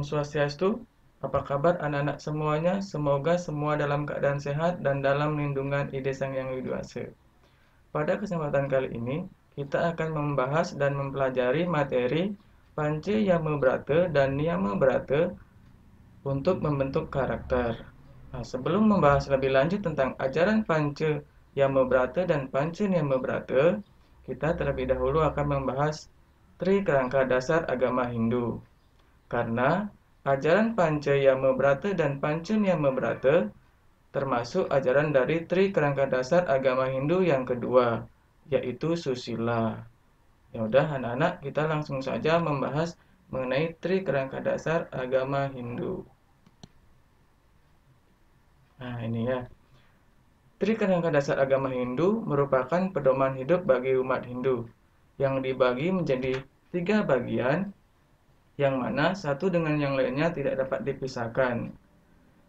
Om Swastiastu, apa kabar anak-anak semuanya? Semoga semua dalam keadaan sehat dan dalam lindungan Ide Sang Yang Widi Wasa. Pada kesempatan kali ini, kita akan membahas dan mempelajari materi Panca Yama Brata dan Niyama Brata untuk membentuk karakter. Nah, sebelum membahas lebih lanjut tentang ajaran Panca Yama Brata dan Panca Niyama Brata, kita terlebih dahulu akan membahas Tri Kerangka Dasar Agama Hindu. Karena ajaran Panca Yama Brata dan Panca Niyama Brata termasuk ajaran dari Tri Kerangka Dasar Agama Hindu yang kedua, yaitu susila. Ya udah anak-anak, kita langsung saja membahas mengenai Tri Kerangka Dasar Agama Hindu. Nah, ini ya. Tri Kerangka Dasar Agama Hindu merupakan pedoman hidup bagi umat Hindu yang dibagi menjadi 3 bagian, yang mana satu dengan yang lainnya tidak dapat dipisahkan.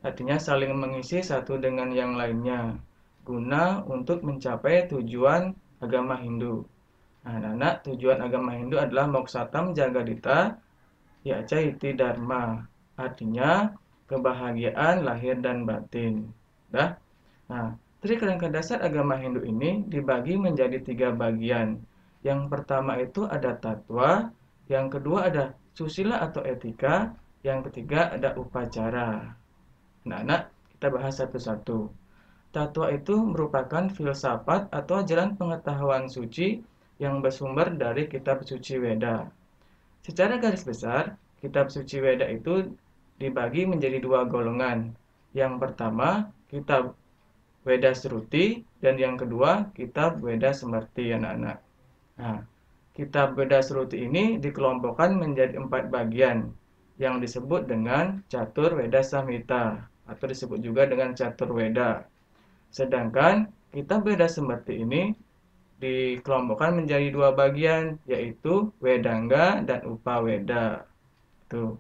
Artinya saling mengisi satu dengan yang lainnya, guna untuk mencapai tujuan agama Hindu. Nah, anak-anak, tujuan agama Hindu adalah Moksatam Jagadita Yaca Iti Dharma. Artinya kebahagiaan lahir dan batin. Dah? Nah, Tri Kerangka Dasar Agama Hindu ini dibagi menjadi 3 bagian. Yang pertama itu ada tatwa, yang kedua ada susila atau etika, yang ketiga ada upacara. Nah, kita bahas satu-satu. Tatwa itu merupakan filsafat atau jalan pengetahuan suci yang bersumber dari kitab suci Weda. Secara garis besar, kitab suci Weda itu dibagi menjadi 2 golongan. Yang pertama, kitab Weda Sruti, dan yang kedua, kitab Weda Smrti, anak-anak. Nah, kitab Weda Sruti ini dikelompokkan menjadi 4 bagian yang disebut dengan Catur Weda Samhita atau disebut juga dengan Catur Weda. Sedangkan kitab Weda Smrti ini dikelompokkan menjadi 2 bagian, yaitu Wedangga dan Upaweda. Tuh.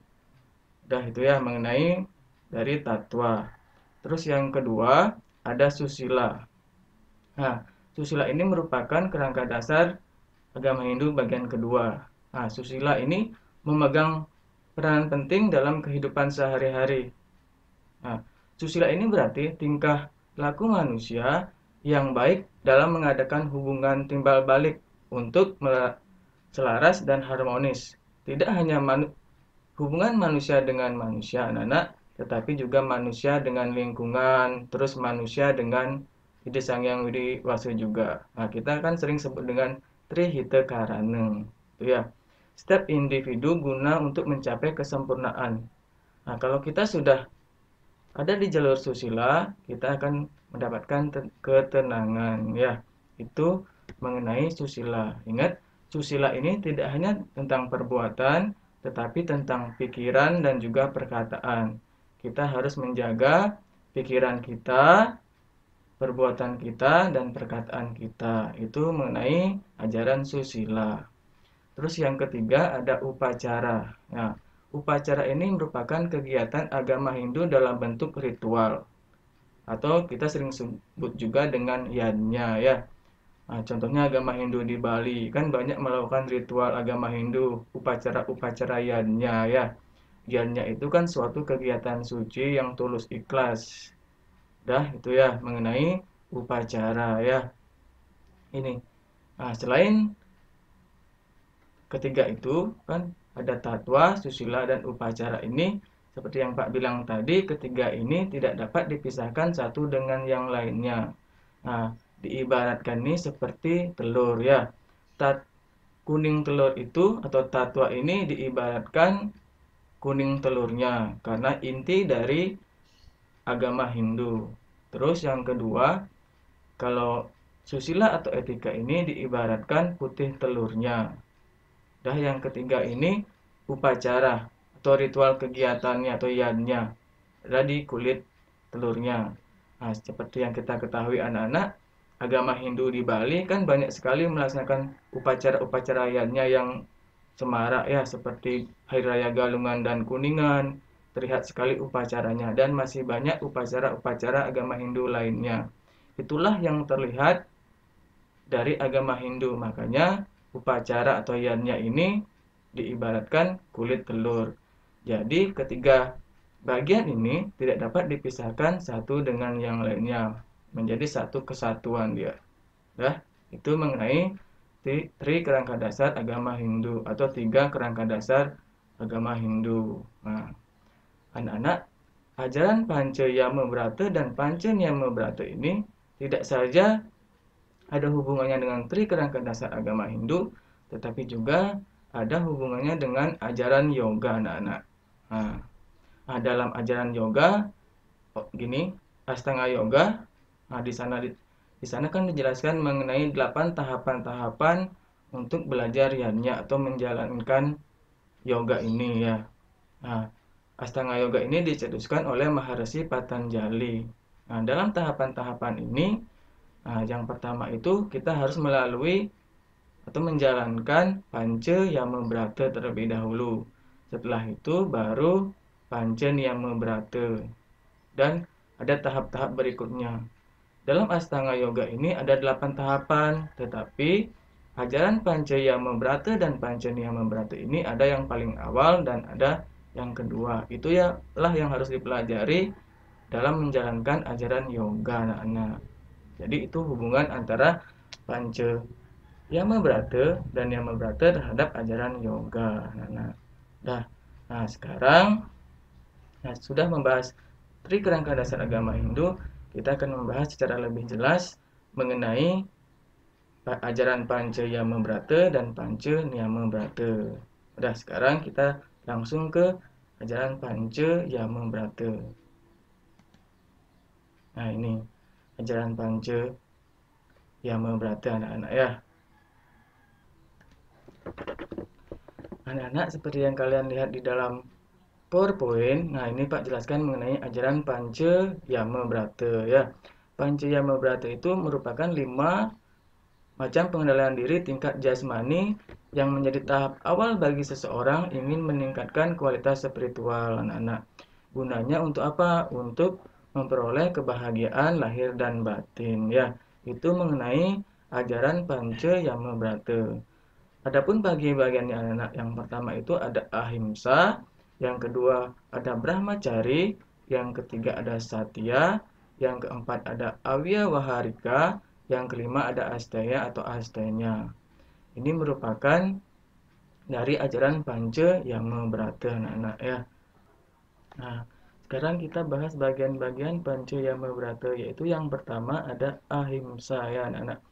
Udah itu ya mengenai dari tatwa. Terus yang kedua ada susila. Nah, susila ini merupakan kerangka dasar agama Hindu bagian kedua. Nah, susila ini memegang peranan penting dalam kehidupan sehari-hari. Nah, susila ini berarti tingkah laku manusia yang baik dalam mengadakan hubungan timbal balik untuk selaras dan harmonis. Tidak hanya hubungan manusia dengan manusia, anak-anak, tetapi juga manusia dengan lingkungan, terus manusia dengan Ide Sang Yang Widi Wasa juga. Nah, kita kan sering sebut dengan Trihita Karaneng, itu ya. Setiap individu guna untuk mencapai kesempurnaan. Nah, kalau kita sudah ada di jalur susila, kita akan mendapatkan ketenangan, ya. Itu mengenai susila. Ingat, susila ini tidak hanya tentang perbuatan, tetapi tentang pikiran dan juga perkataan. Kita harus menjaga pikiran kita, perbuatan kita, dan perkataan kita. Itu mengenai ajaran susila. Terus yang ketiga ada upacara. Nah, upacara ini merupakan kegiatan agama Hindu dalam bentuk ritual. Atau kita sering sebut juga dengan yajna, ya. Nah, contohnya agama Hindu di Bali kan banyak melakukan ritual agama Hindu, upacara-upacara yajna, ya. Yajna itu kan suatu kegiatan suci yang tulus ikhlas. Dah itu ya mengenai upacara, ya. Ini. Nah, selain ketiga itu kan ada tatwa, susila, dan upacara ini. Seperti yang Pak bilang tadi, ketiga ini tidak dapat dipisahkan satu dengan yang lainnya. Nah, diibaratkan ini seperti telur, ya. Kuning telur itu atau tatwa ini diibaratkan kuning telurnya karena inti dari agama Hindu. Terus yang kedua, kalau susila atau etika ini diibaratkan putih telurnya. Dah yang ketiga ini upacara atau ritual kegiatannya atau yadnya ada di kulit telurnya. Nah, seperti yang kita ketahui anak-anak, agama Hindu di Bali kan banyak sekali melaksanakan upacara-upacara yadnya yang semarak, ya, seperti Hari Raya Galungan dan Kuningan. Terlihat sekali upacaranya dan masih banyak upacara-upacara agama Hindu lainnya. Itulah yang terlihat dari agama Hindu. Makanya upacara atau yadnya ini diibaratkan kulit telur. Jadi ketiga bagian ini tidak dapat dipisahkan satu dengan yang lainnya, menjadi satu kesatuan dia. Ya, itu mengenai tri kerangka dasar agama Hindu atau tiga kerangka dasar agama Hindu. Nah, anak-anak, ajaran Pancayama Brata dan Pancanyama Brata ini tidak saja ada hubungannya dengan tri kerangka dasar agama Hindu, tetapi juga ada hubungannya dengan ajaran yoga, anak-anak. Dalam ajaran yoga, gini, Astanga Yoga. Di sana kan dijelaskan mengenai 8 tahapan-tahapan untuk belajar yanya atau menjalankan yoga ini ya. Nah, Astanga Yoga ini dicetuskan oleh Maharishi Patanjali. Nah, dalam tahapan-tahapan ini, yang pertama itu kita harus melalui atau menjalankan Pancayama Brata terlebih dahulu. Setelah itu baru Pancanyama Brata. Dan ada tahap-tahap berikutnya. Dalam Astanga Yoga ini ada 8 tahapan, tetapi ajaran Pancayama Brata dan Pancanyama Brata ini ada yang paling awal dan ada yang kedua. Itu lah yang harus dipelajari dalam menjalankan ajaran yoga, anak-anak. Jadi itu hubungan antara Pancayama Brata dan Yama Brata terhadap ajaran yoga, anak-anak. Nah, sekarang sudah membahas tri kerangka dasar agama Hindu, kita akan membahas secara lebih jelas mengenai ajaran Pancayama Brata dan Pancanyama Brata. Sekarang kita langsung ke ajaran Pancayama Brata. Nah, ini ajaran Pancayama Brata, anak-anak ya. Anak-anak, seperti yang kalian lihat di dalam PowerPoint, nah ini Pak jelaskan mengenai ajaran Pancayama Brata ya. Pancayama Brata itu merupakan 5 macam pengendalian diri tingkat jasmani yang menjadi tahap awal bagi seseorang ingin meningkatkan kualitas spiritual, anak-anak. Gunanya untuk apa? Untuk memperoleh kebahagiaan lahir dan batin ya. Itu mengenai ajaran Pancayama Brata. Adapun bagian-bagiannya, anak-anak, yang pertama itu ada ahimsa, yang kedua ada brahmacari, yang ketiga ada satya, yang keempat ada awyawaharika, yang kelima ada asteya atau astenya. Ini merupakan dari ajaran Pancayama Brata, anak-anak ya. Nah, sekarang kita bahas bagian-bagian Pancayama Brata, yaitu yang pertama ada ahimsa ya, anak-anak.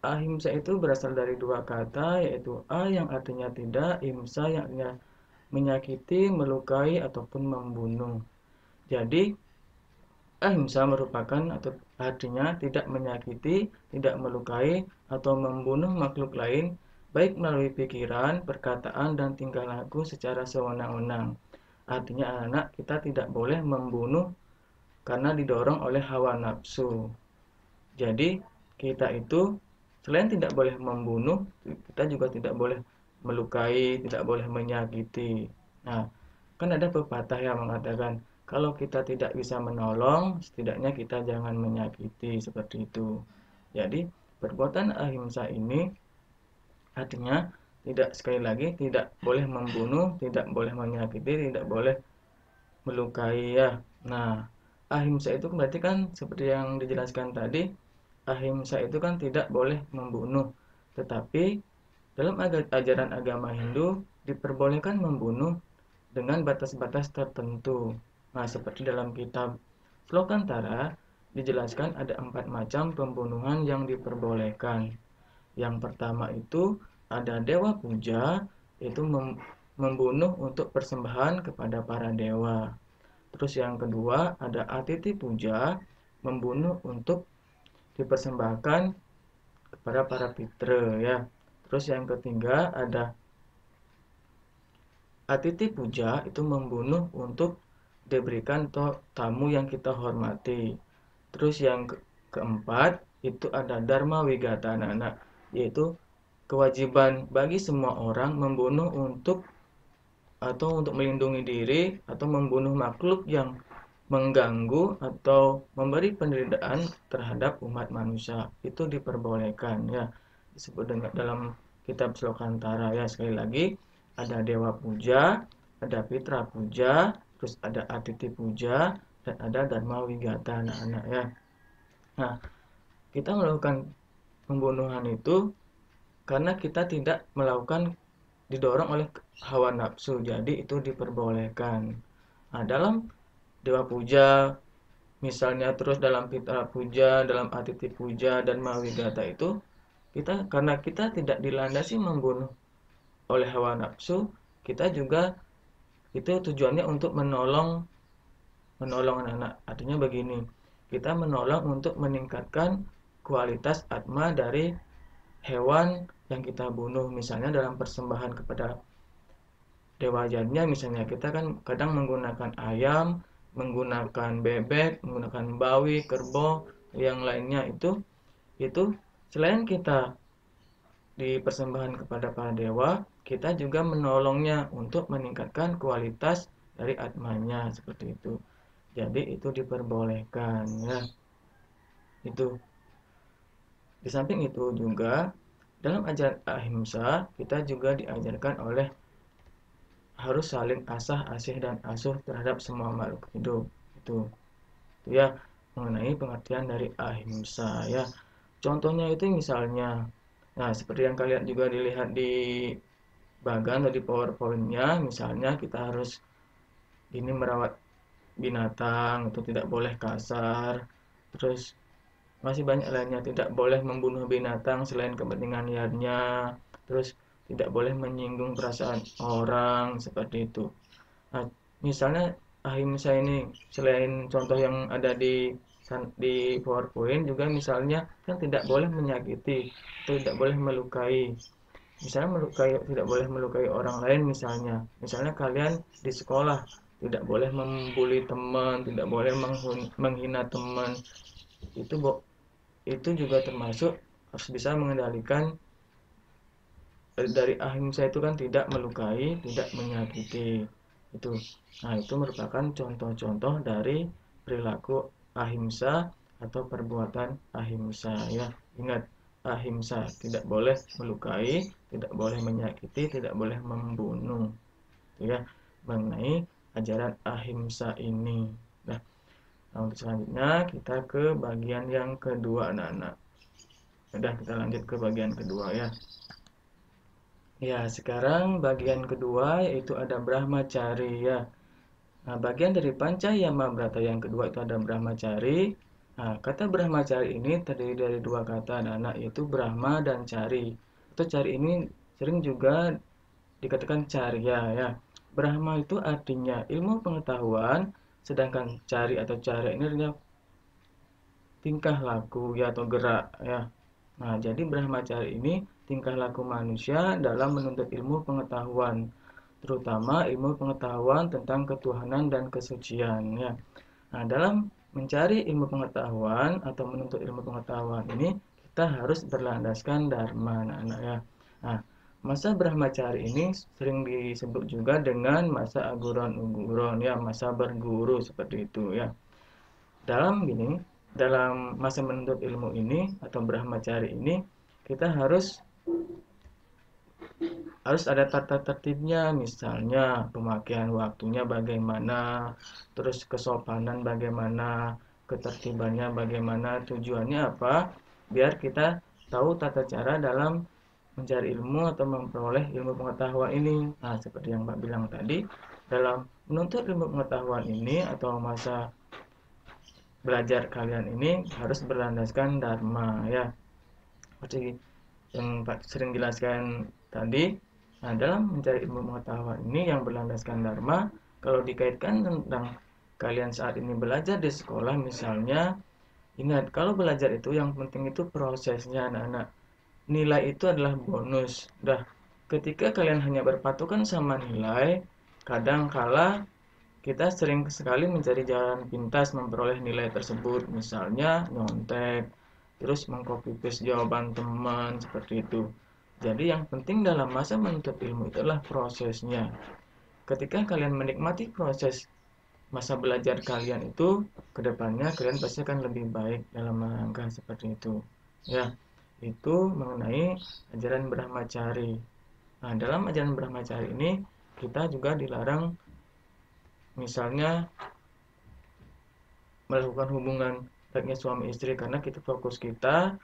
Ahimsa itu berasal dari 2 kata, yaitu a yang artinya tidak, imsa yang artinya menyakiti, melukai, ataupun membunuh. Jadi, ahimsa merupakan atau artinya tidak menyakiti, tidak melukai, atau membunuh makhluk lain, baik melalui pikiran, perkataan, dan tingkah laku secara sewenang-wenang. Artinya anak kita tidak boleh membunuh karena didorong oleh hawa nafsu. Jadi, kita itu selain tidak boleh membunuh, kita juga tidak boleh melukai, tidak boleh menyakiti. Nah, kan ada pepatah yang mengatakan, kalau kita tidak bisa menolong, setidaknya kita jangan menyakiti, seperti itu. Jadi, perbuatan ahimsa ini artinya sekali lagi tidak boleh membunuh, tidak boleh menyakiti, tidak boleh melukai ya. Nah, ahimsa itu berarti kan seperti yang dijelaskan tadi, ahimsa itu kan tidak boleh membunuh. Tetapi dalam ajaran agama Hindu diperbolehkan membunuh dengan batas-batas tertentu. Nah, seperti dalam kitab Slokantara dijelaskan ada 4 macam pembunuhan yang diperbolehkan. Yang pertama itu ada dewa puja, yaitu membunuh untuk persembahan kepada para dewa. Terus yang kedua ada atiti puja, membunuh untuk dipersembahkan kepada para pitra ya. Terus yang ketiga ada atiti puja, itu membunuh untuk diberikan tamu yang kita hormati. Terus yang keempat itu ada dharma wigata, anak-anak, yaitu kewajiban bagi semua orang membunuh untuk melindungi diri atau membunuh makhluk yang mengganggu atau memberi penderitaan terhadap umat manusia. Itu diperbolehkan ya, disebut dengan dalam kitab Slokantara ya. Sekali lagi ada dewa puja, ada Pitra Puja, terus ada Aditi Puja, dan ada Dharma Wigata anak-anak ya. Nah, kita melakukan pembunuhan itu karena kita tidak melakukan didorong oleh hawa nafsu, jadi itu diperbolehkan. Nah, dalam Dewa Puja misalnya, terus dalam Pitra Puja, dalam Aditi Puja dan Mawigata itu karena kita tidak dilandasi membunuh oleh hawa nafsu, kita juga itu tujuannya untuk menolong anak-anak. Artinya begini, kita menolong untuk meningkatkan kualitas atma dari hewan yang kita bunuh. Misalnya dalam persembahan kepada dewa jadinya, misalnya kita kan kadang menggunakan ayam, menggunakan bebek, menggunakan bawi, kerbau, yang lainnya itu selain kita di persembahan kepada para dewa, kita juga menolongnya untuk meningkatkan kualitas dari atmanya seperti itu. Jadi itu diperbolehkan ya. Itu. Di samping itu juga dalam ajaran ahimsa kita juga diajarkan oleh harus saling asah, asih dan asuh terhadap semua makhluk hidup. Itu ya mengenai pengertian dari ahimsa ya. Contohnya itu misalnya, nah seperti yang kalian juga dilihat di bagan atau di PowerPoint-nya, misalnya kita harus ini merawat binatang, itu tidak boleh kasar. Terus masih banyak lainnya, tidak boleh membunuh binatang selain kepentingan liarnya. Terus tidak boleh menyinggung perasaan orang seperti itu. Nah, misalnya ahimsa ini selain contoh yang ada di PowerPoint juga, misalnya kan tidak boleh menyakiti atau tidak boleh melukai. Misalnya tidak boleh melukai orang lain, misalnya kalian di sekolah tidak boleh membuli teman, tidak boleh menghina teman. itu itu juga termasuk harus bisa mengendalikan dari ahimsa itu kan tidak melukai, tidak menyakiti itu. Nah, itu merupakan contoh-contoh dari perilaku ahimsa atau perbuatan ahimsa ya. Ingat, ahimsa tidak boleh melukai, tidak boleh menyakiti, tidak boleh membunuh. Itu ya mengenai ajaran ahimsa ini. Nah, untuk selanjutnya kita ke bagian yang kedua anak-anak. Udah, kita lanjut ke bagian kedua ya. Ya, sekarang bagian kedua yaitu ada Brahmacari ya. Nah, bagian dari Pancayama Brata yang kedua itu ada Brahmacari. Nah, kata Brahmacari ini terdiri dari dua kata anak-anak, yaitu Brahma dan Cari. Atau Cari ini sering juga dikatakan Carya ya. Brahma itu artinya ilmu pengetahuan, sedangkan Cari atau Carya ini artinya tingkah laku ya atau gerak ya. Nah, jadi Brahmacari ini tingkah laku manusia dalam menuntut ilmu pengetahuan, terutama ilmu pengetahuan tentang ketuhanan dan kesucian ya. Nah, dalam mencari ilmu pengetahuan atau menuntut ilmu pengetahuan ini kita harus berlandaskan dharma anak-anak ya. Nah, masa Brahmacari ini sering disebut juga dengan masa aguron uguron ya, masa berguru seperti itu ya. Dalam masa menuntut ilmu ini atau Brahmacari ini kita harus ada tata tertibnya, misalnya pemakaian waktunya bagaimana, terus kesopanan bagaimana, ketertibannya bagaimana, tujuannya apa, biar kita tahu tata cara dalam mencari ilmu atau memperoleh ilmu pengetahuan ini. Nah, seperti yang Mbak bilang tadi, dalam menuntut ilmu pengetahuan ini atau masa belajar kalian ini harus berlandaskan dharma ya, seperti yang Pak sering jelaskan tadi. Nah, dalam mencari ilmu pengetahuan ini yang berlandaskan dharma, kalau dikaitkan tentang kalian saat ini belajar di sekolah misalnya, ingat kalau belajar itu yang penting itu prosesnya anak-anak. Nilai itu adalah bonus. Dah, ketika kalian hanya berpatokan sama nilai, kadang kala kita sering sekali mencari jalan pintas memperoleh nilai tersebut, misalnya nyontek, terus mengcopy paste jawaban teman, seperti itu. Jadi yang penting dalam masa menuntut ilmu itu adalah prosesnya. Ketika kalian menikmati proses masa belajar kalian itu, kedepannya kalian pasti akan lebih baik dalam langkah seperti itu. Ya, itu mengenai ajaran Brahmacari. Nah, dalam ajaran Brahmacari ini kita juga dilarang misalnya melakukan hubungan baiknya suami istri, karena kita fokus kita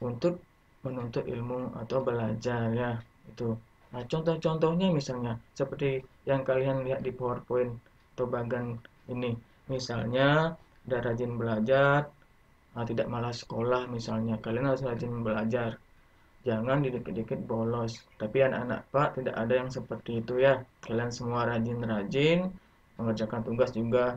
untuk menuntut ilmu atau belajar ya itu. Nah, contoh-contohnya misalnya seperti yang kalian lihat di PowerPoint atau bagan ini, misalnya udah rajin belajar, tidak malas sekolah, misalnya kalian harus rajin belajar, jangan dikit-dikit bolos. Tapi anak-anak Pak tidak ada yang seperti itu ya, kalian semua rajin-rajin mengerjakan tugas juga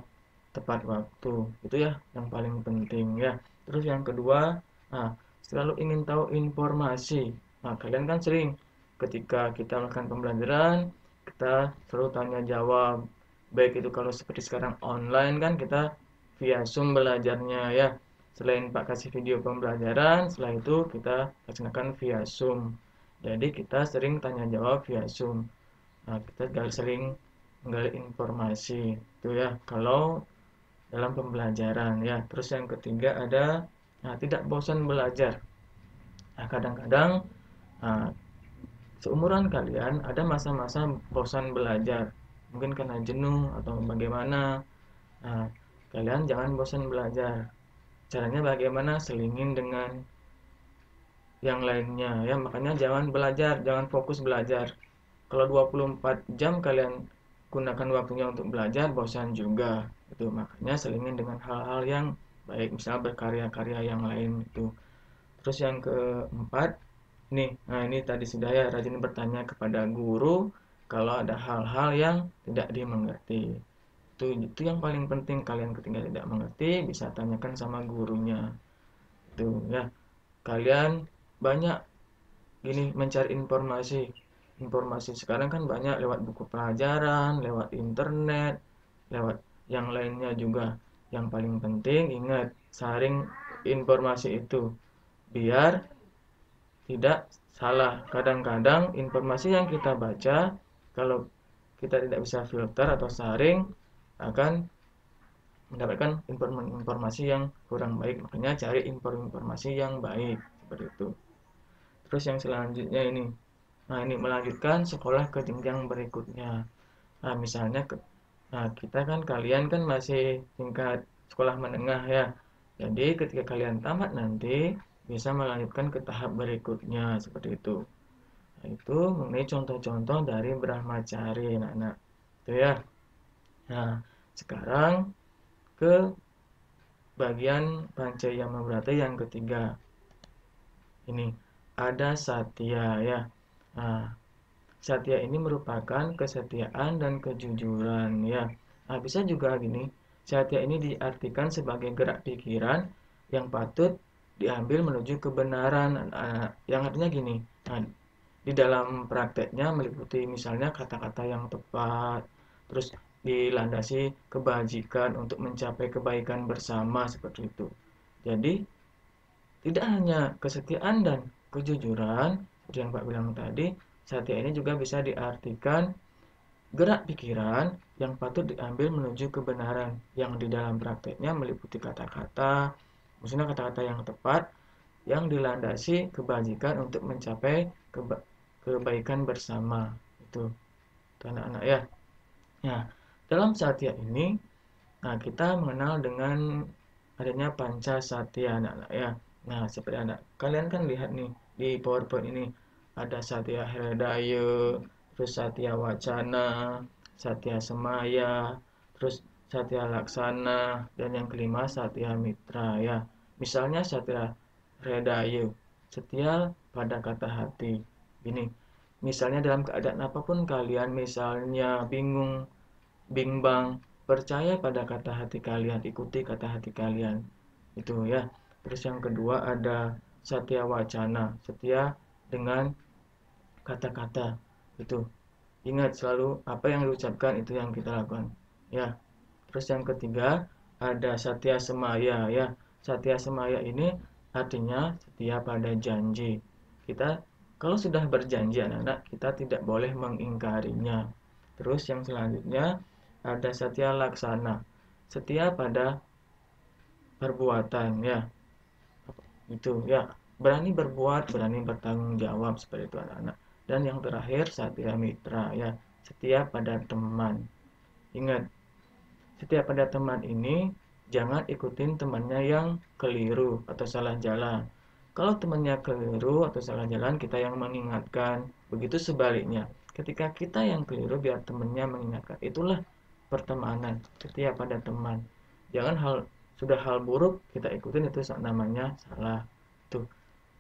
tepat waktu, itu ya yang paling penting ya. Terus yang kedua, nah, selalu ingin tahu informasi. Nah, kalian kan sering ketika kita melakukan pembelajaran, kita selalu tanya jawab, baik itu kalau seperti sekarang online kan kita via Zoom belajarnya ya. Selain Pak kasih video pembelajaran, setelah itu kita laksanakan via Zoom. Jadi kita sering tanya jawab via Zoom. Nah, kita sering menggali informasi itu ya kalau dalam pembelajaran ya. Terus yang ketiga ada, nah, tidak bosan belajar. Nah, kadang-kadang, nah, seumuran kalian ada masa-masa bosan belajar, mungkin karena jenuh atau bagaimana. Nah, kalian jangan bosan belajar. Caranya bagaimana? Selingin dengan yang lainnya ya, makanya jangan belajar, jangan fokus belajar. Kalau 24 jam kalian gunakan waktunya untuk belajar, bosan juga. Itu makanya selingin dengan hal-hal yang baik, misalnya berkarya-karya yang lain itu. Terus yang keempat, nih, nah ini tadi sudah ya, rajin bertanya kepada guru kalau ada hal-hal yang tidak dimengerti. Itu yang paling penting, kalian ketika tidak mengerti bisa tanyakan sama gurunya. Itu ya. Kalian banyak gini mencari informasi. Informasi sekarang kan banyak lewat buku pelajaran, lewat internet, lewat yang lainnya juga. Yang paling penting ingat, saring informasi itu biar tidak salah. Kadang-kadang informasi yang kita baca, kalau kita tidak bisa filter atau saring, akan mendapatkan informasi yang kurang baik. Makanya cari informasi yang baik seperti itu. Terus yang selanjutnya ini, nah ini melanjutkan sekolah ke jenjang berikutnya. Nah, misalnya nah, kita kan, kalian kan masih tingkat sekolah menengah ya. Jadi ketika kalian tamat nanti bisa melanjutkan ke tahap berikutnya seperti itu. Nah, itu mengenai contoh-contoh dari Brahmacari, anak-anak. Itu ya. Nah, sekarang ke bagian Pancayama Brata yang ketiga. Ini ada Satya ya. Nah, Satya ini merupakan kesetiaan dan kejujuran ya. Nah, bisa juga gini, Satya ini diartikan sebagai gerak pikiran yang patut diambil menuju kebenaran. Nah, yang artinya gini, nah, di dalam prakteknya meliputi misalnya kata-kata yang tepat, terus dilandasi kebajikan untuk mencapai kebaikan bersama seperti itu. Jadi tidak hanya kesetiaan dan kejujuran, seperti yang Pak bilang tadi, Satya ini juga bisa diartikan gerak pikiran yang patut diambil menuju kebenaran, yang di dalam prakteknya meliputi kata-kata, maksudnya kata-kata yang tepat, yang dilandasi kebajikan untuk mencapai kebaikan bersama. Itu anak-anak ya. Nah, dalam Satya ini, nah, kita mengenal dengan adanya Panca Satya, anak-anak ya. Nah, seperti anak kalian kan lihat nih di PowerPoint ini, ada Satya Hridaya, terus Satya Wacana, Satya Semaya, terus Satya Laksana, dan yang kelima Satya Mitra ya. Misalnya Satya Hridaya, setia pada kata hati. Ini misalnya dalam keadaan apapun kalian, misalnya bingung, bimbang, percaya pada kata hati kalian, ikuti kata hati kalian. Itu ya. Terus yang kedua ada Satya Wacana, setia dengan kata-kata. Itu. Ingat selalu apa yang diucapkan itu yang kita lakukan. Ya. Terus yang ketiga ada Satya Semaya ya. Satya Semaya ini artinya setia pada janji. Kita kalau sudah berjanji anak-anak, kita tidak boleh mengingkarinya. Terus yang selanjutnya ada Satya Laksana, setia pada perbuatan ya. Itu ya, berani berbuat, berani bertanggung jawab seperti itu anak-anak. Dan yang terakhir Satya Mitra ya, setia pada teman. Ingat, setia pada teman ini jangan ikutin temannya yang keliru atau salah jalan. Kalau temannya keliru atau salah jalan, kita yang mengingatkan. Begitu sebaliknya, ketika kita yang keliru, biar temannya mengingatkan. Itulah pertemanan, setia pada teman. Jangan sudah hal buruk kita ikutin, itu namanya salah. Tuh,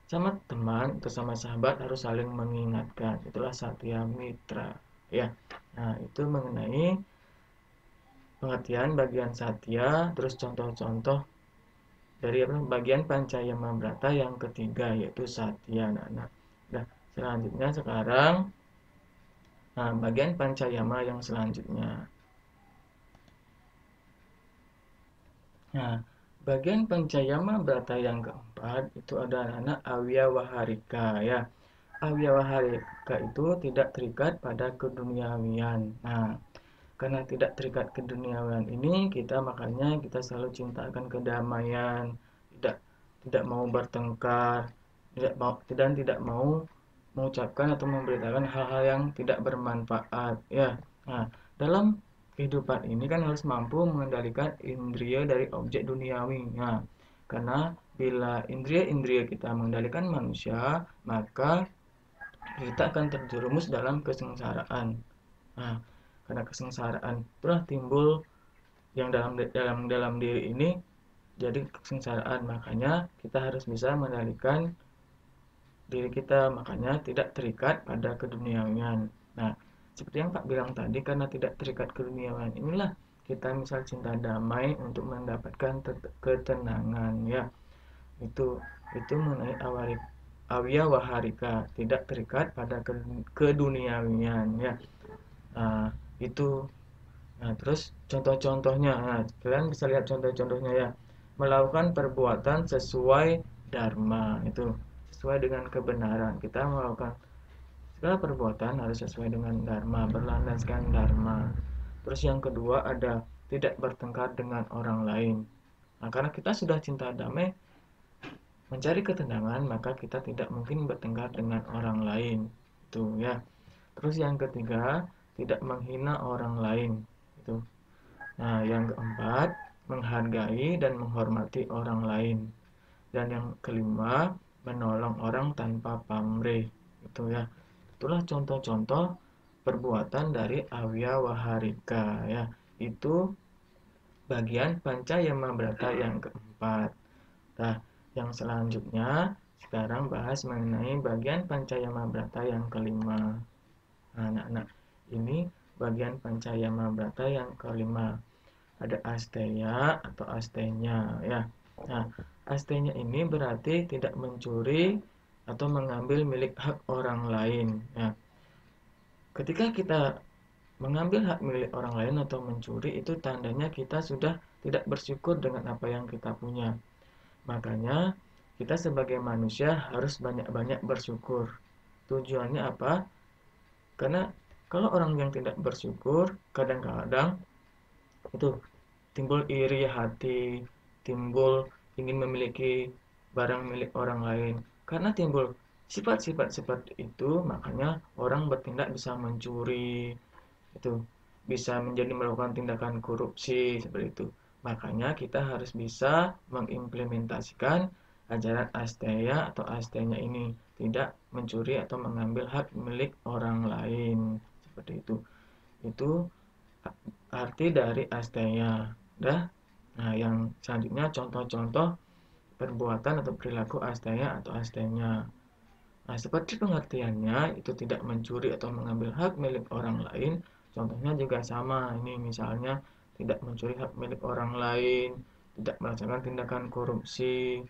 sama teman atau sama sahabat harus saling mengingatkan. Itulah satya mitra. Ya, nah itu mengenai pengertian bagian satya, terus contoh-contoh dari bagian Pancayamabrata yang ketiga, yaitu satya. Nah, selanjutnya sekarang bagian Pancayama yang selanjutnya. Nah, bagian Pancayamabrata yang keempat itu ada anak Awyawaharika ya. Awyawaharika itu tidak terikat pada keduniawian. Nah, karena tidak terikat keduniawian ini, makanya kita selalu cinta akan kedamaian, tidak tidak mau bertengkar, tidak mau mengucapkan atau memberitakan hal-hal yang tidak bermanfaat ya. Nah, dalam kehidupan ini kan harus mampu mengendalikan indria dari objek duniawi. Nah, karena bila indria-indria kita mengendalikan manusia, maka kita akan terjerumus dalam kesengsaraan. Nah, karena kesengsaraan itulah timbul yang dalam diri ini jadi kesengsaraan. Makanya kita harus bisa mengendalikan diri kita, makanya tidak terikat pada keduniawian. Nah, seperti yang Pak bilang tadi, karena tidak terikat keduniawian inilah kita misal cinta damai untuk mendapatkan ketenangan ya. Itu mengenai Awyawaharika, tidak terikat pada keduniawian ya. Nah, itu. Nah, terus contoh-contohnya. Nah, kalian bisa lihat contoh-contohnya ya. Melakukan perbuatan sesuai dharma, itu sesuai dengan kebenaran. Kita melakukan segala perbuatan harus sesuai dengan dharma, berlandaskan dharma. Terus yang kedua ada tidak bertengkar dengan orang lain. Nah, karena kita sudah cinta damai, mencari ketenangan, maka kita tidak mungkin bertengkar dengan orang lain. Itu ya. Terus yang ketiga, tidak menghina orang lain. Itu. Nah, yang keempat, menghargai dan menghormati orang lain. Dan yang kelima, menolong orang tanpa pamrih. Itu ya. Itulah contoh-contoh perbuatan dari Awyawaharika ya. Itu bagian Pancayamabrata yang keempat. Nah, yang selanjutnya sekarang bahas mengenai bagian Pancayamabrata yang kelima. Nah, anak-anak, ini bagian Pancayamabrata yang kelima. Ada asteya atau astenya ya. Nah, astenya ini berarti tidak mencuri atau mengambil milik hak orang lain ya. Ketika kita mengambil hak milik orang lain atau mencuri, itu tandanya kita sudah tidak bersyukur dengan apa yang kita punya. Makanya kita sebagai manusia harus banyak-banyak bersyukur. Tujuannya apa? Karena kalau orang yang tidak bersyukur, kadang-kadang itu timbul iri hati, timbul ingin memiliki barang milik orang lain. Karena timbul sifat-sifat seperti itu, makanya orang bertindak bisa mencuri, itu bisa menjadi melakukan tindakan korupsi seperti itu. Makanya kita harus bisa mengimplementasikan ajaran asteya atau astenya ini, tidak mencuri atau mengambil hak milik orang lain seperti itu. Itu arti dari asteya. Nah, yang selanjutnya contoh-contoh perbuatan atau perilaku asteya atau astenya. Nah, seperti pengertiannya, itu tidak mencuri atau mengambil hak milik orang lain. Contohnya juga sama. Ini misalnya tidak mencuri hak milik orang lain, tidak melakukan tindakan korupsi.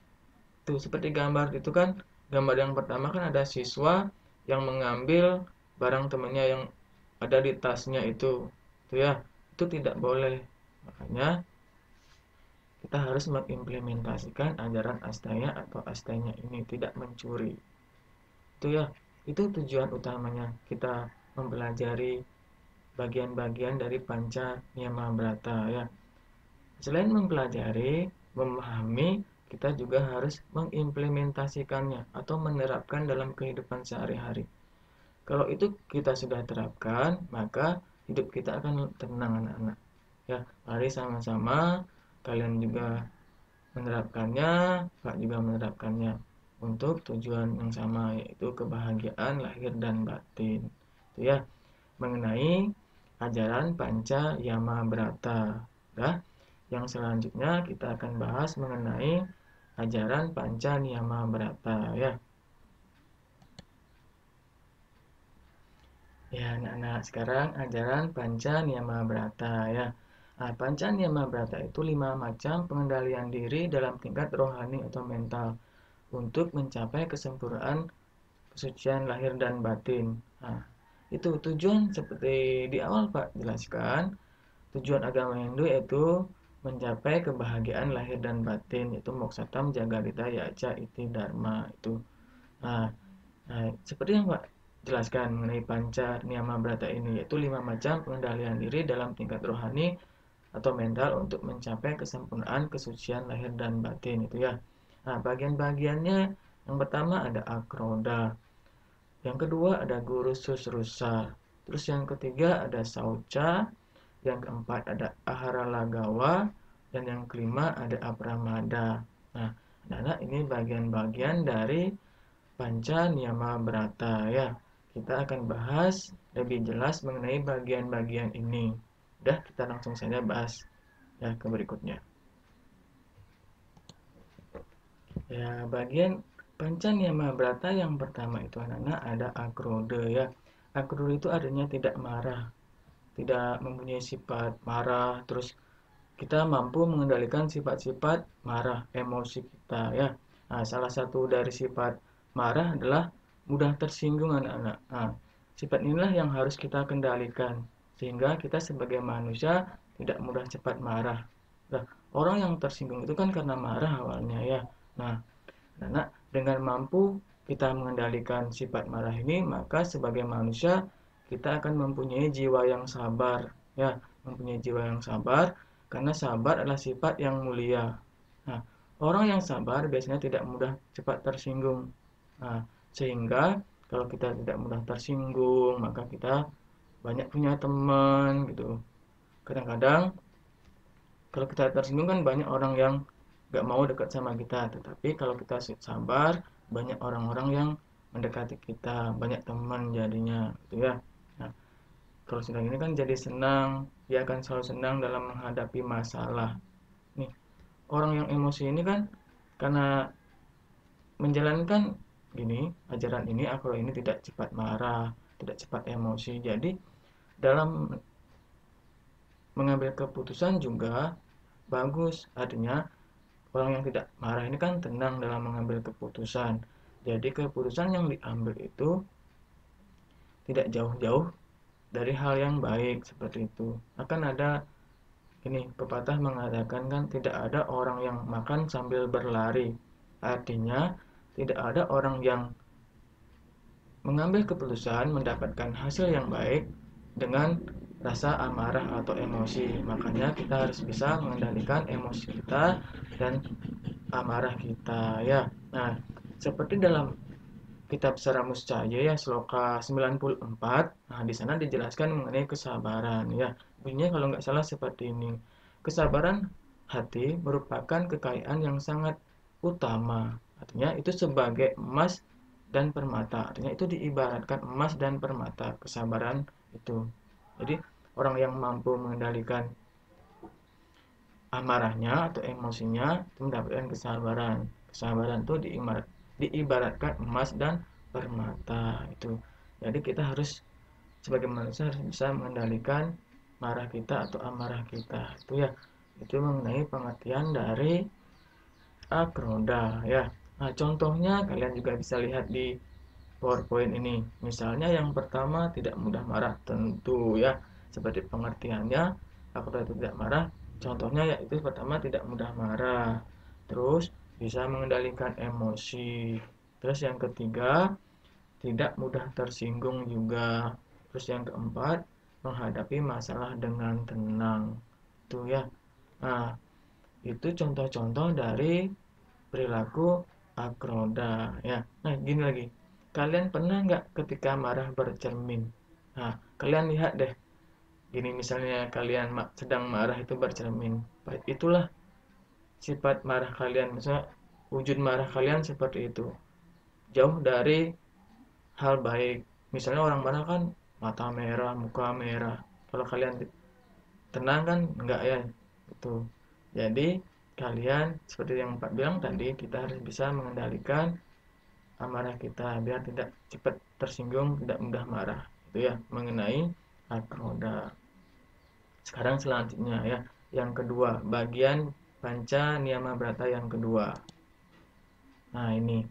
Itu seperti gambar itu kan. Gambar yang pertama kan ada siswa yang mengambil barang temannya yang ada di tasnya itu. Itu ya, itu tidak boleh. Makanya kita harus mengimplementasikan ajaran asteya atau astenya ini, tidak mencuri. Itu ya, itu tujuan utamanya kita mempelajari bagian-bagian dari Pancayamabrata ya. Selain mempelajari, memahami, kita juga harus mengimplementasikannya atau menerapkan dalam kehidupan sehari-hari. Kalau itu kita sudah terapkan, maka hidup kita akan tenang anak-anak. Ya, mari sama-sama kalian juga menerapkannya, Kak juga menerapkannya untuk tujuan yang sama, yaitu kebahagiaan lahir dan batin. Itu ya, mengenai ajaran Panca Yama Brata. Ya, yang selanjutnya kita akan bahas mengenai ajaran Panca Niyama Brata ya. Ya, anak-anak, sekarang ajaran Panca Niyama Brata ya. Nah, Panca Niyama Brata itu 5 macam pengendalian diri dalam tingkat rohani atau mental untuk mencapai kesempurnaan kesucian lahir dan batin. Nah, itu tujuan seperti di awal Pak jelaskan, tujuan agama Hindu yaitu mencapai kebahagiaan lahir dan batin, yaitu Moksatam Jagarita Yaca Iti Dharma itu. Nah, seperti yang Pak jelaskan mengenai Panca Niyama Brata ini, yaitu 5 macam pengendalian diri dalam tingkat rohani atau mental untuk mencapai kesempurnaan kesucian lahir dan batin itu ya. Nah, bagian-bagiannya yang pertama ada Akroda, yang kedua ada Guru Susrusa, terus yang ketiga ada Sauca, yang keempat ada Ahara Lagawa, dan yang kelima ada Apramada. Nah, anak-anak, ini bagian-bagian dari Panca Niyama Brata ya. Kita akan bahas lebih jelas mengenai bagian-bagian ini. Udah, kita langsung saja bahas ya ke berikutnya. Ya, bagian Panca Niyama Brata yang pertama itu anak-anak ada Akroda ya. Akroda itu artinya tidak marah, tidak mempunyai sifat marah, terus kita mampu mengendalikan sifat-sifat marah, emosi kita ya. Nah, salah satu dari sifat marah adalah mudah tersinggung anak-anak. Nah, sifat inilah yang harus kita kendalikan sehingga kita sebagai manusia tidak mudah cepat marah. Nah, orang yang tersinggung itu kan karena marah awalnya ya. Nah, anak, dengan mampu kita mengendalikan sifat marah ini, maka sebagai manusia kita akan mempunyai jiwa yang sabar ya, mempunyai jiwa yang sabar, karena sabar adalah sifat yang mulia. Nah, orang yang sabar biasanya tidak mudah cepat tersinggung. Nah, sehingga kalau kita tidak mudah tersinggung, maka kita banyak punya teman gitu. Kadang-kadang kalau kita tersinggung kan banyak orang yang gak mau dekat sama kita, tetapi kalau kita sabar, banyak orang-orang yang mendekati kita, banyak teman jadinya gitu ya. Nah, kalau sudah ini kan jadi senang, dia akan selalu senang dalam menghadapi masalah. Nih, orang yang emosi ini kan karena menjalankan gini, ajaran ini, aku ini tidak cepat marah, tidak cepat emosi. Jadi dalam mengambil keputusan juga bagus. Artinya orang yang tidak marah ini kan tenang dalam mengambil keputusan. Jadi keputusan yang diambil itu tidak jauh-jauh dari hal yang baik seperti itu. Akan ada ini pepatah mengatakan kan tidak ada orang yang makan sambil berlari. Artinya tidak ada orang yang mengambil keputusan mendapatkan hasil yang baik dengan rasa amarah atau emosi. Makanya kita harus bisa mengendalikan emosi kita dan amarah kita ya. Nah, seperti dalam kitab Saramuscaya ya, Sloka 94. Nah, di sana dijelaskan mengenai kesabaran ya. Bunyinya kalau nggak salah seperti ini. Kesabaran hati merupakan kekayaan yang sangat utama. Artinya itu sebagai emas dan permata. Artinya itu diibaratkan emas dan permata, kesabaran itu. Jadi orang yang mampu mengendalikan amarahnya atau emosinya itu mendapatkan kesabaran. Kesabaran itu diibaratkan emas dan permata itu. Jadi kita harus sebagai manusia harus bisa mengendalikan marah kita atau amarah kita. Itu ya. Itu mengenai pengertian dari akroda ya. Nah, contohnya kalian juga bisa lihat di PowerPoint ini. Misalnya yang pertama tidak mudah marah, tentu ya. Seperti pengertiannya, akroda itu tidak marah. Contohnya yaitu pertama tidak mudah marah. Terus bisa mengendalikan emosi. Terus yang ketiga tidak mudah tersinggung juga. Terus yang keempat menghadapi masalah dengan tenang. Itu ya. Nah, itu contoh-contoh dari perilaku akroda ya. Nah, gini lagi. kalian pernah nggak ketika marah bercermin? Nah, kalian lihat deh, gini misalnya kalian sedang marah itu bercermin. Itulah sifat marah kalian, misalnya wujud marah kalian seperti itu. Jauh dari hal baik. Misalnya orang marah kan mata merah, muka merah. Kalau kalian tenang kan enggak ya, itu. Jadi kalian seperti yang Pak bilang tadi, kita harus bisa mengendalikan amarah kita biar tidak cepat tersinggung, tidak mudah marah. Itu ya mengenai hak roda. Sekarang selanjutnya ya, yang kedua, bagian panca niyama brata yang kedua. Nah, ini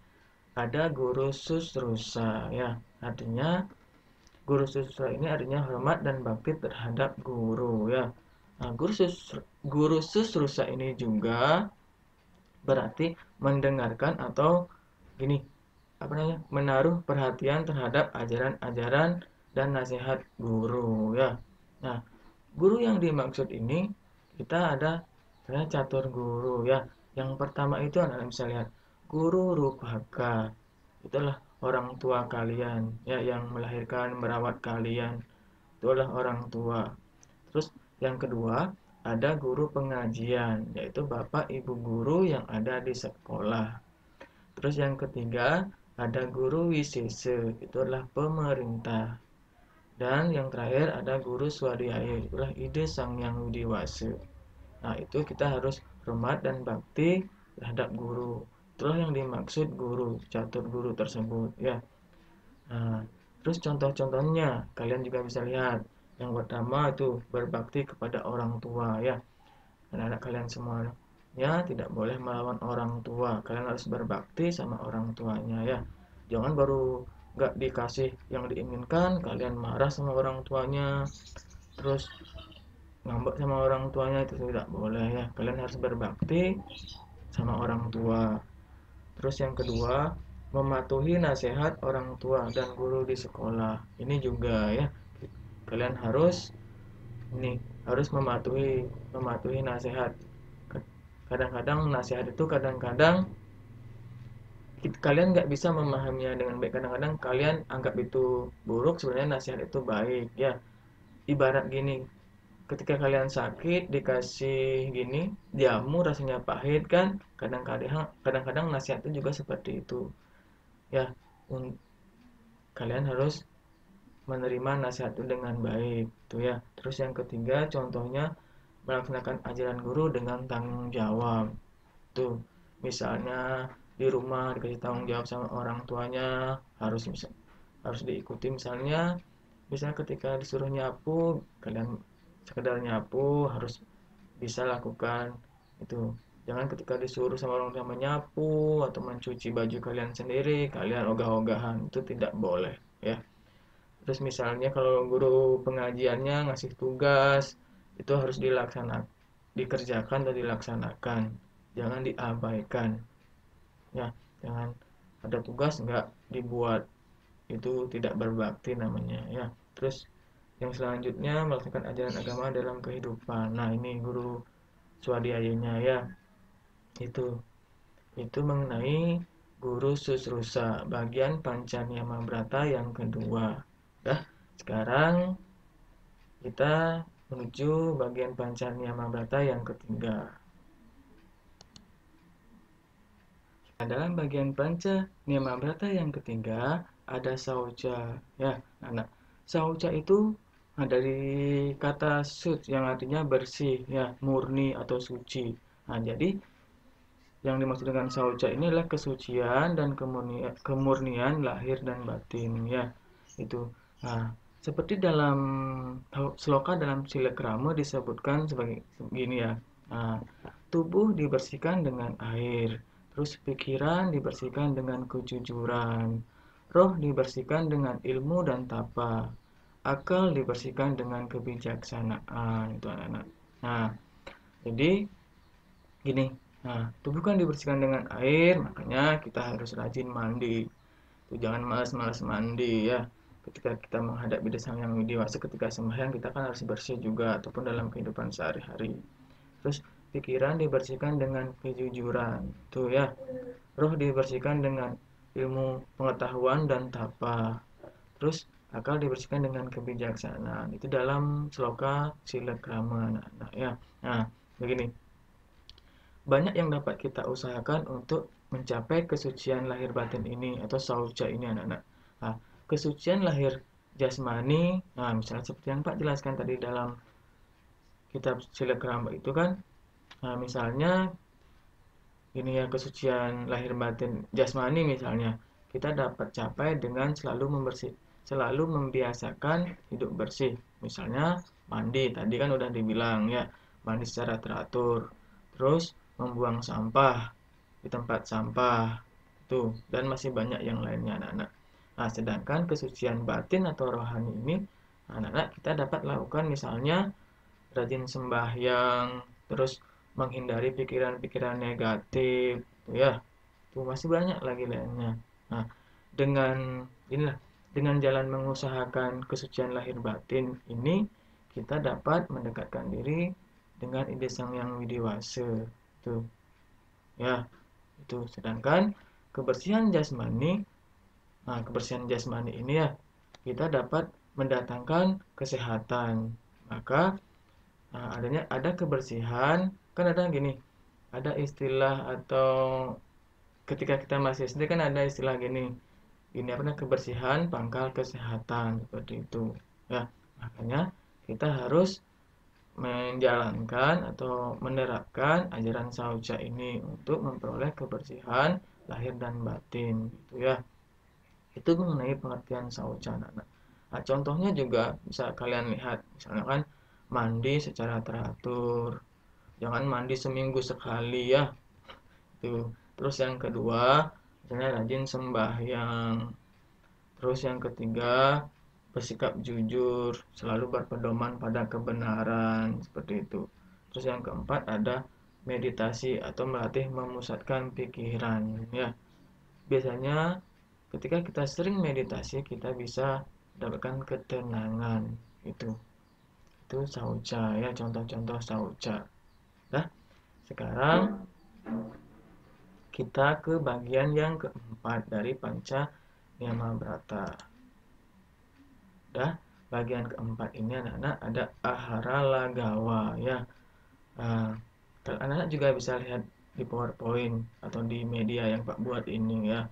ada guru susrusa ya. Artinya guru susrusa ini artinya hormat dan bakti terhadap guru ya. Nah, guru susrusa ini juga berarti mendengarkan atau gini, apa namanya, menaruh perhatian terhadap ajaran-ajaran dan nasihat guru ya. Nah, guru yang dimaksud ini kita ada catur guru ya. Yang pertama itu Anda bisa lihat guru rupaka. Itulah orang tua kalian ya, yang melahirkan merawat kalian. Itulah orang tua. Terus yang kedua ada guru pengajian, yaitu bapak ibu guru yang ada di sekolah. Terus yang ketiga ada guru wisese, itu adalah pemerintah. Dan yang terakhir ada guru swadhyaya, itulah ide sang yang widiwasa. Nah, itu kita harus hormat dan bakti terhadap guru. Itulah yang dimaksud guru, catur guru tersebut ya. Nah, terus contoh-contohnya kalian juga bisa lihat. Yang pertama itu berbakti kepada orang tua ya. Anak-anak kalian semua ya tidak boleh melawan orang tua. Kalian harus berbakti sama orang tuanya ya. Jangan baru nggak dikasih yang diinginkan, kalian marah sama orang tuanya, terus ngambek sama orang tuanya, itu tidak boleh ya. Kalian harus berbakti sama orang tua. Terus yang kedua, mematuhi nasihat orang tua dan guru di sekolah. Ini juga ya. Kalian harus mematuhi nasihat. Kadang-kadang nasihat itu kalian nggak bisa memahaminya dengan baik. Kadang-kadang kalian anggap itu buruk, sebenarnya nasihat itu baik ya. Ibarat gini, ketika kalian sakit dikasih gini jamu rasanya pahit kan, kadang-kadang nasihat itu juga seperti itu ya. Kalian harus menerima nasihat itu dengan baik tuh ya. Terus yang ketiga contohnya melaksanakan ajaran guru dengan tanggung jawab tuh. Misalnya di rumah dikasih tanggung jawab sama orang tuanya, harus diikuti. Misalnya ketika disuruh nyapu, kalian sekedar nyapu harus bisa lakukan itu. Jangan ketika disuruh sama orang tua menyapu atau mencuci baju kalian sendiri, kalian ogah-ogahan, itu tidak boleh ya. Terus misalnya kalau guru pengajiannya ngasih tugas, itu harus dikerjakan atau dilaksanakan, jangan diabaikan ya. Jangan ada tugas nggak dibuat, itu tidak berbakti namanya ya. Terus yang selanjutnya melaksanakan ajaran agama dalam kehidupan. Nah, ini guru swadhyayanya ya. Itu mengenai guru susrusa bagian Pancaniama Brata yang kedua. Dah, sekarang kita menuju bagian Pancaniama Brata yang ketiga. Nah, dalam bagian panca niyama brata yang ketiga ada sauca ya. Nah, sauca itu dari kata sut yang artinya bersih ya, murni atau suci. Nah, jadi yang dimaksud dengan sauca ini adalah kesucian dan kemurnian lahir dan batin ya. Itu. Nah, seperti dalam sloka dalam Silakrama disebutkan sebagai gini ya. Nah, tubuh dibersihkan dengan air, terus pikiran dibersihkan dengan kejujuran, roh dibersihkan dengan ilmu dan tapa, akal dibersihkan dengan kebijaksanaan, itu anak-anak. Nah, jadi gini, nah tubuh kan dibersihkan dengan air, makanya kita harus rajin mandi. Tuh, jangan malas-malas mandi ya. Ketika kita menghadapi Sang Yang Widiwasa, ketika sembahyang kita kan harus bersih juga, ataupun dalam kehidupan sehari-hari. Terus pikiran dibersihkan dengan kejujuran tuh ya. Roh dibersihkan dengan ilmu pengetahuan dan tapa. Terus akal dibersihkan dengan kebijaksanaan. Itu dalam sloka Silakrama anak-anak ya. Nah, begini. Banyak yang dapat kita usahakan untuk mencapai kesucian lahir batin ini atau sauja ini anak-anak. Nah, kesucian lahir jasmani, nah misalnya seperti yang Pak jelaskan tadi dalam kitab Silakrama itu kan, nah misalnya ini ya kesucian lahir batin jasmani misalnya kita dapat capai dengan selalu membiasakan hidup bersih. Misalnya mandi tadi kan udah dibilang ya, mandi secara teratur. Terus membuang sampah di tempat sampah itu dan masih banyak yang lainnya anak-anak. Nah, sedangkan kesucian batin atau rohani ini anak-anak kita dapat lakukan misalnya rajin sembahyang, terus menghindari pikiran-pikiran negatif, ya. Tuh masih banyak lagi lainnya. Nah, dengan inilah dengan jalan mengusahakan kesucian lahir batin ini kita dapat mendekatkan diri dengan ide Sang Yang Widiwasa. Tuh, ya. Itu sedangkan kebersihan jasmani, nah kebersihan jasmani ini ya kita dapat mendatangkan kesehatan. Maka nah, ada kebersihan, kan ada gini, ada istilah atau ketika kita masih SD kan ada istilah gini, ini apa namanya kebersihan pangkal kesehatan seperti itu. Ya, makanya kita harus menjalankan atau menerapkan ajaran sauja ini untuk memperoleh kebersihan lahir dan batin, gitu ya. Itu mengenai pengertian sauja anak-anak. Nah, contohnya juga bisa kalian lihat, misalnya kan mandi secara teratur, jangan mandi seminggu sekali ya. Tuh. Terus yang kedua, misalnya rajin sembahyang. Terus yang ketiga, bersikap jujur, selalu berpedoman pada kebenaran, seperti itu. Terus yang keempat ada meditasi atau melatih memusatkan pikiran ya. Biasanya ketika kita sering meditasi kita bisa mendapatkan ketenangan itu. Itu sauja ya, contoh-contoh sauja. Nah, sekarang kita ke bagian yang keempat dari Panca Niyama Brata. Dah, bagian keempat ini anak-anak ada Ahara Lagawa ya. Nah, anak-anak juga bisa lihat di PowerPoint atau di media yang Pak buat ini ya.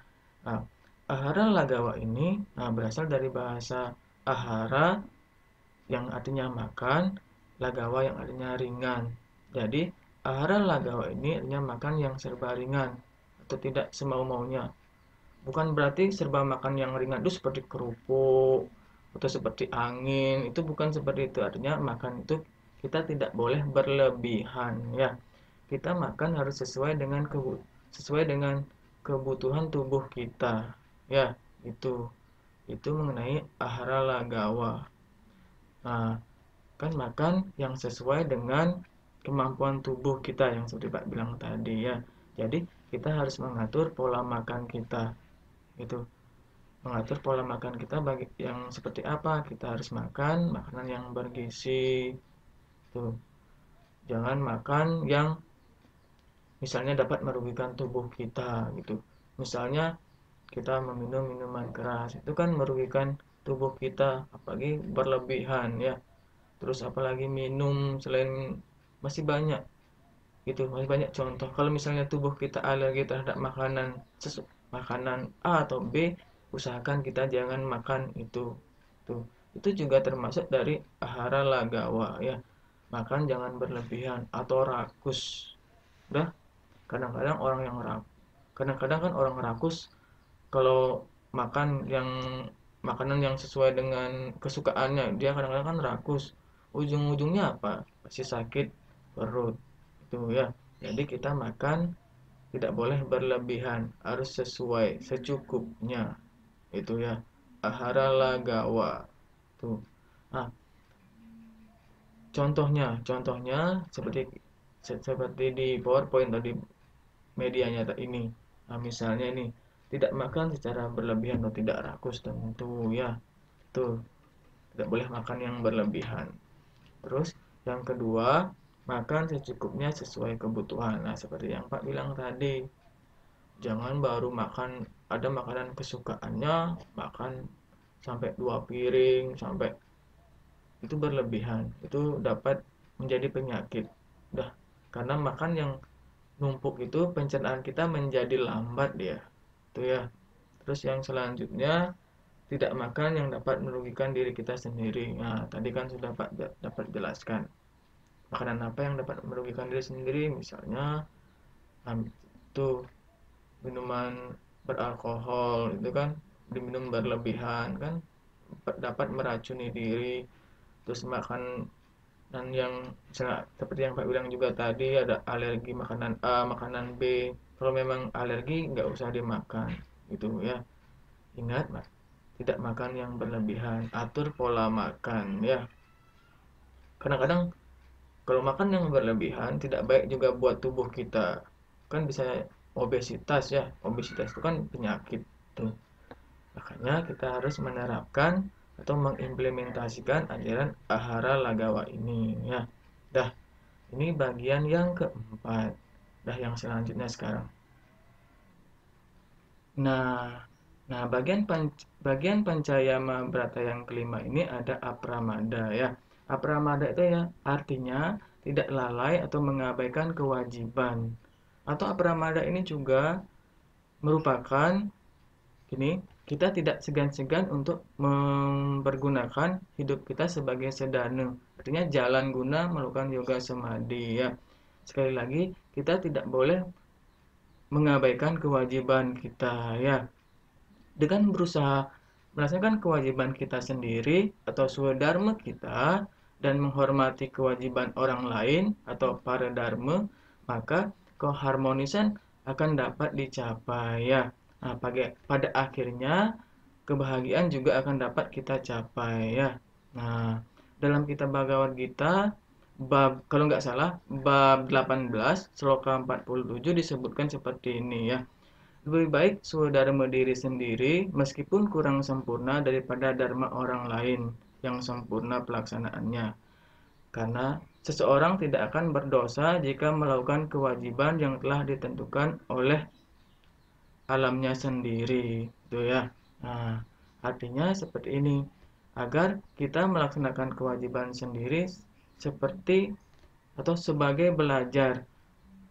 Nah, Ahara Lagawa ini berasal dari bahasa Ahara yang artinya makan, Lagawa yang artinya ringan. Jadi, Ahara Lagawa ini artinya makan yang serba ringan atau tidak semau-maunya. Bukan berarti serba makan yang ringan itu seperti kerupuk atau seperti angin, itu bukan seperti itu. Artinya makan itu kita tidak boleh berlebihan ya. Kita makan harus sesuai dengan kebutuhan tubuh kita. Ya, itu mengenai ahara lagawa. Nah, kan makan yang sesuai dengan kemampuan tubuh kita yang seperti Pak bilang tadi ya. Jadi kita harus mengatur pola makan kita. Itu mengatur pola makan kita bagi yang seperti apa. Kita harus makan makanan yang bergizi. Tuh. Jangan makan yang misalnya dapat merugikan tubuh kita gitu. Misalnya kita meminum minuman keras, itu kan merugikan tubuh kita, apalagi berlebihan ya. Terus apalagi minum selain masih banyak gitu, masih banyak contoh. Kalau misalnya tubuh kita alergi terhadap makanan A atau B, usahakan kita jangan makan itu. Tuh. Itu juga termasuk dari ahara lagawa ya. Makan jangan berlebihan atau rakus. Udah, kadang-kadang kadang-kadang kan orang rakus kalau makan makanan yang sesuai dengan kesukaannya, dia kadang-kadang kan rakus. Ujung-ujungnya apa? Pasti sakit perut. Itu ya. Jadi kita makan tidak boleh berlebihan, harus sesuai secukupnya. Itu ya. Ahara lagawa. Tuh. Nah, contohnya seperti di PowerPoint tadi medianya ini. Nah, misalnya ini tidak makan secara berlebihan atau tidak rakus tentu ya. Tuh, tidak boleh makan yang berlebihan. Terus yang kedua, makan secukupnya sesuai kebutuhan. Nah, seperti yang Pak bilang tadi, jangan baru makan ada makanan kesukaannya, makan sampai 2 piring, sampai itu berlebihan, itu dapat menjadi penyakit. Udah, karena makan yang numpuk itu pencernaan kita menjadi lambat dia. Itu ya. Terus yang selanjutnya, tidak makan yang dapat merugikan diri kita sendiri. Nah, tadi kan sudah Pak dapat jelaskan. Makanan apa yang dapat merugikan diri sendiri? Misalnya itu minuman beralkohol itu kan diminum berlebihan kan dapat meracuni diri. Terus makan dan yang seperti yang Pak bilang juga tadi, ada alergi makanan A, makanan B. Kalau memang alergi nggak usah dimakan gitu ya. Ingat Mas, tidak makan yang berlebihan, atur pola makan ya. Kadang-kadang kalau makan yang berlebihan tidak baik juga buat tubuh kita. Kan bisa obesitas ya. Obesitas itu kan penyakit tuh. Makanya kita harus menerapkan atau mengimplementasikan ajaran Ahara Lagawa ini ya. Dah, ini bagian yang keempat. Dah, yang selanjutnya sekarang. Nah, bagian Pancayama Brata yang kelima ini ada Apramada ya. Apramada itu ya artinya tidak lalai atau mengabaikan kewajiban. Atau Apramada ini juga merupakan gini, kita tidak segan-segan untuk mempergunakan hidup kita sebagai sedana. Artinya jalan guna melakukan yoga samadhi ya. Sekali lagi, kita tidak boleh mengabaikan kewajiban kita ya. Dengan berusaha melaksanakan kewajiban kita sendiri atau swadharma kita dan menghormati kewajiban orang lain atau para dharma, maka keharmonisan akan dapat dicapai ya. Nah, pada akhirnya kebahagiaan juga akan dapat kita capai ya. Nah, dalam kitab Bhagavad Gita bab kalau nggak salah bab 18 sloka 47 disebutkan seperti ini ya. Lebih baik swadharma diri sendiri meskipun kurang sempurna daripada dharma orang lain yang sempurna pelaksanaannya. Karena seseorang tidak akan berdosa jika melakukan kewajiban yang telah ditentukan oleh alamnya sendiri, gitu ya. Nah, artinya seperti ini. Agar kita melaksanakan kewajiban sendiri seperti atau sebagai belajar,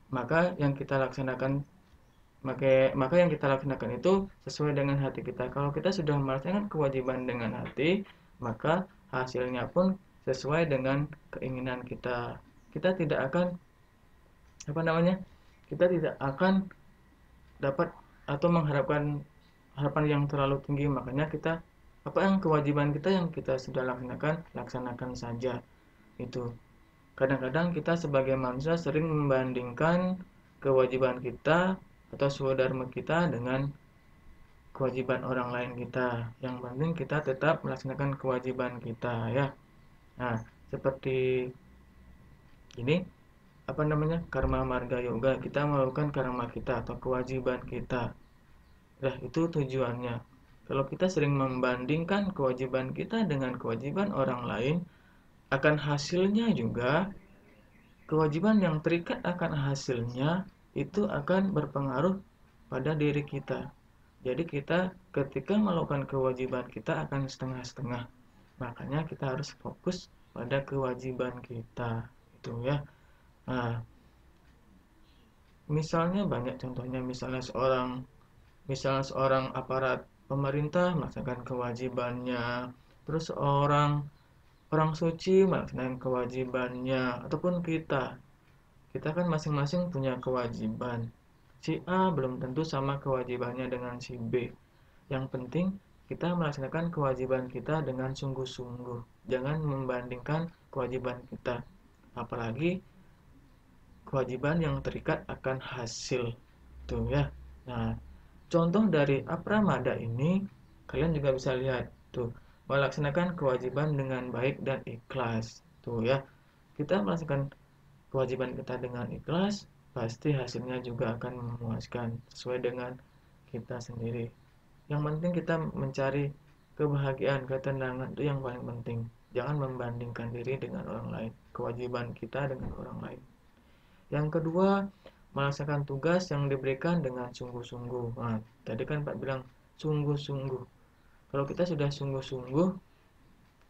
maka yang kita laksanakan maka yang kita laksanakan itu sesuai dengan hati kita. Kalau kita sudah melaksanakan kewajiban dengan hati, maka hasilnya pun sesuai dengan keinginan kita. Kita tidak akan apa namanya? Kita tidak akan dapat atau mengharapkan harapan yang terlalu tinggi. Makanya kita apa yang kewajiban kita yang kita sudah laksanakan saja. Itu. Kadang-kadang kita sebagai manusia sering membandingkan kewajiban kita atau swadharma kita dengan kewajiban orang lain kita. Yang penting kita tetap melaksanakan kewajiban kita ya. Nah, seperti ini apa namanya? Karma marga yoga, kita melakukan karma kita atau kewajiban kita. Nah, itu tujuannya. Kalau kita sering membandingkan kewajiban kita dengan kewajiban orang lain, akan hasilnya juga kewajiban yang terikat akan hasilnya itu akan berpengaruh pada diri kita. Jadi kita ketika melakukan kewajiban kita akan setengah-setengah. Makanya kita harus fokus pada kewajiban kita. Itu ya. Nah, misalnya banyak contohnya, misalnya seorang aparat pemerintah melaksanakan kewajibannya, terus orang suci melaksanakan kewajibannya, ataupun kita kan masing-masing punya kewajiban. Si A belum tentu sama kewajibannya dengan si B. Yang penting kita melaksanakan kewajiban kita dengan sungguh-sungguh. Jangan membandingkan kewajiban kita, apalagi kewajiban yang terikat akan hasil. Tuh ya. Nah, contoh dari apramada ini kalian juga bisa lihat tuh, melaksanakan kewajiban dengan baik dan ikhlas. Tuh ya. Kita melaksanakan kewajiban kita dengan ikhlas, pasti hasilnya juga akan memuaskan sesuai dengan kita sendiri. Yang penting kita mencari kebahagiaan, ketenangan itu yang paling penting. Jangan membandingkan diri dengan orang lain, kewajiban kita dengan orang lain. Yang kedua, melaksanakan tugas yang diberikan dengan sungguh-sungguh. Nah, tadi kan Pak bilang sungguh-sungguh. Kalau kita sudah sungguh-sungguh,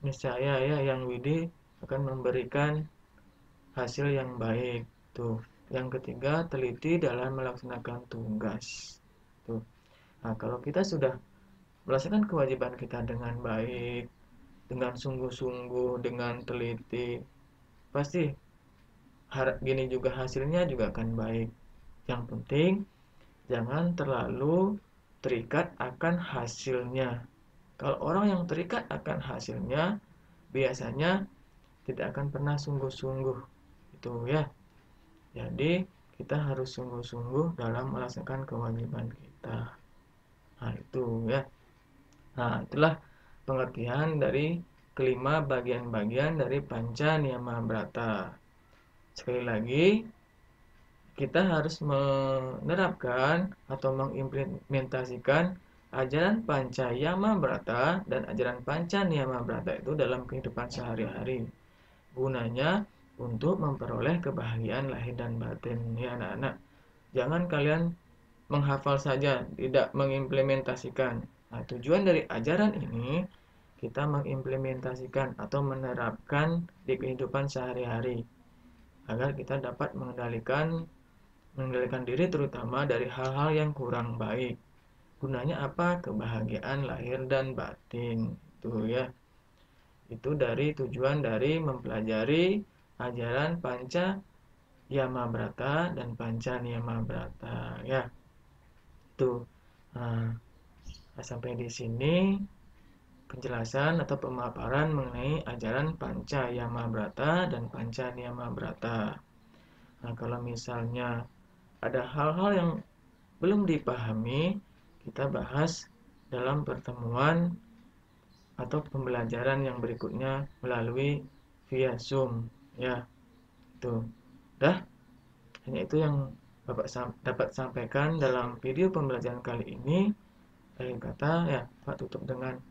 niscaya ya yang Widi akan memberikan hasil yang baik. Tuh. Yang ketiga, teliti dalam melaksanakan tugas. Tuh. Nah, kalau kita sudah melaksanakan kewajiban kita dengan baik, dengan sungguh-sungguh, dengan teliti, pasti gini juga hasilnya juga akan baik. Yang penting jangan terlalu terikat akan hasilnya. Kalau orang yang terikat akan hasilnya, biasanya tidak akan pernah sungguh-sungguh. Itu ya. Jadi, kita harus sungguh-sungguh dalam melaksanakan kewajiban kita. Nah, itu ya. Nah, itulah pengertian dari kelima bagian-bagian dari Panca Niyama Brata. Sekali lagi, kita harus menerapkan atau mengimplementasikan ajaran Panca Yama Brata dan ajaran Panca Niyama Brata itu dalam kehidupan sehari-hari. Gunanya untuk memperoleh kebahagiaan lahir dan batin. Ya anak-anak, jangan kalian menghafal saja, tidak mengimplementasikan. Nah, tujuan dari ajaran ini kita mengimplementasikan atau menerapkan di kehidupan sehari-hari agar kita dapat mengendalikan diri terutama dari hal-hal yang kurang baik. Gunanya apa? Kebahagiaan lahir dan batin. Itu ya. Itu dari tujuan dari mempelajari ajaran Panca Yama Brata dan Panca Niyama Brata ya. Itu. Nah, sampai di sini penjelasan atau pemaparan mengenai ajaran Panca Yama Brata dan Panca Niyama Brata. Nah, kalau misalnya ada hal-hal yang belum dipahami, kita bahas dalam pertemuan atau pembelajaran yang berikutnya melalui via Zoom ya. Tuh. Dah, hanya itu yang Bapak dapat sampaikan dalam video pembelajaran kali ini. Akhir kata ya, Pak tutup dengan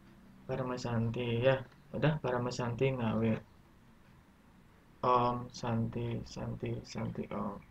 Paramasanti ya. Udah Paramasanti ngawet. Om Santi Santi Santi Om.